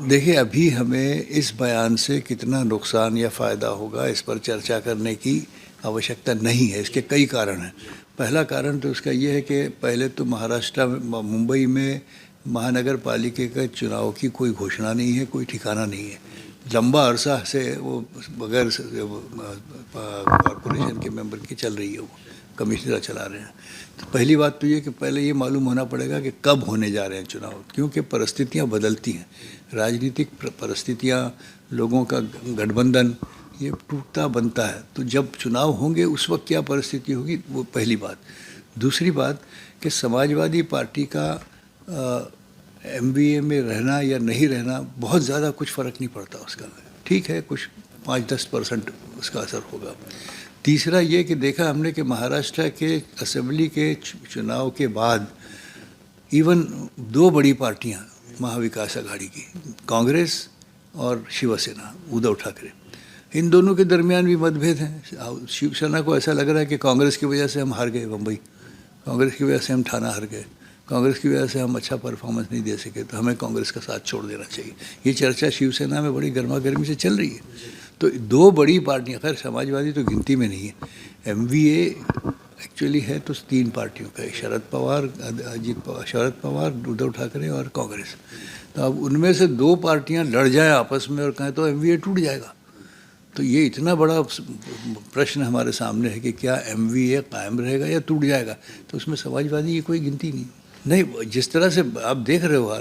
देखिए, अभी हमें इस बयान से कितना नुकसान या फ़ायदा होगा इस पर चर्चा करने की आवश्यकता नहीं है। इसके कई कारण हैं। पहला कारण तो इसका ये है कि पहले तो महाराष्ट्र में मुंबई में महानगर पालिका के चुनाव की कोई घोषणा नहीं है, कोई ठिकाना नहीं है। लंबा अरसा से वो बगैर कॉरपोरेशन के मेंबर की चल रही है, वो कमिश्नर चला रहे हैं। तो पहली बात तो ये कि पहले ये मालूम होना पड़ेगा कि कब होने जा रहे हैं चुनाव, क्योंकि परिस्थितियां बदलती हैं। राजनीतिक परिस्थितियां, लोगों का गठबंधन ये टूटता बनता है। तो जब चुनाव होंगे उस वक्त क्या परिस्थिति होगी, वो पहली बात। दूसरी बात कि समाजवादी पार्टी का एमवीए में रहना या नहीं रहना बहुत ज़्यादा कुछ फ़र्क नहीं पड़ता उसका। ठीक है, कुछ 5-10% उसका असर होगा। तीसरा ये कि देखा हमने कि महाराष्ट्र के असेंबली के चुनाव के बाद इवन दो बड़ी पार्टियां महाविकास आघाड़ी की, कांग्रेस और शिवसेना, उद्धव ठाकरे, इन दोनों के दरमियान भी मतभेद हैं। शिवसेना को ऐसा लग रहा है कि कांग्रेस की वजह से हम हार गए बम्बई, कांग्रेस की वजह से हम ठाना हार गए, कांग्रेस की वजह से हम अच्छा परफॉर्मेंस नहीं दे सके, तो हमें कांग्रेस का साथ छोड़ देना चाहिए। ये चर्चा शिवसेना में बड़ी गर्मा गर्मी से चल रही है। तो दो बड़ी पार्टियां, खैर समाजवादी तो गिनती में नहीं है, एमवीए एक्चुअली है तो तीन पार्टियों का है, शरद पवार, शरद पवार, उद्धव ठाकरे और कांग्रेस। तो अब उनमें से दो पार्टियां लड़ जाएं आपस में और कहें तो एमवीए टूट जाएगा। तो ये इतना बड़ा प्रश्न हमारे सामने है कि क्या एमवीए कायम रहेगा या टूट जाएगा। तो उसमें समाजवादी की कोई गिनती नहीं। जिस तरह से आप देख रहे हो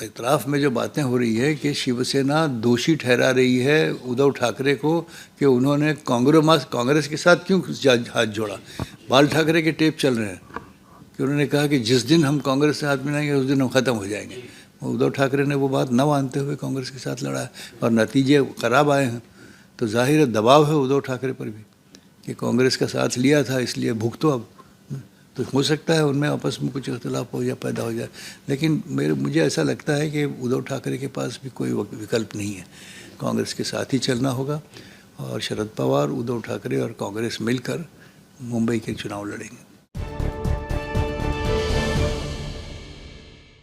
इतराफ़ में जो बातें हो रही है कि शिवसेना दोषी ठहरा रही है उद्धव ठाकरे को कि उन्होंने कांग्रेस के साथ क्यों हाथ जोड़ा। बाल ठाकरे के टेप चल रहे हैं कि उन्होंने कहा कि जिस दिन हम कांग्रेस से हाथ मिलाएंगे उस दिन हम ख़त्म हो जाएंगे। उद्धव ठाकरे ने वो बात न मानते हुए कांग्रेस के साथ लड़ा है और नतीजे खराब आए हैं। तो जाहिर है दबाव है उद्धव ठाकरे पर भी कि कांग्रेस का साथ लिया था, इसलिए भुगतो अब। तो हो सकता है उनमें आपस में कुछ इख्तलाफ हो जाए, पैदा हो जाए, लेकिन मुझे ऐसा लगता है कि उद्धव ठाकरे के पास भी कोई विकल्प नहीं है। कांग्रेस के साथ ही चलना होगा और शरद पवार, उद्धव ठाकरे और कांग्रेस मिलकर मुंबई के चुनाव लड़ेंगे।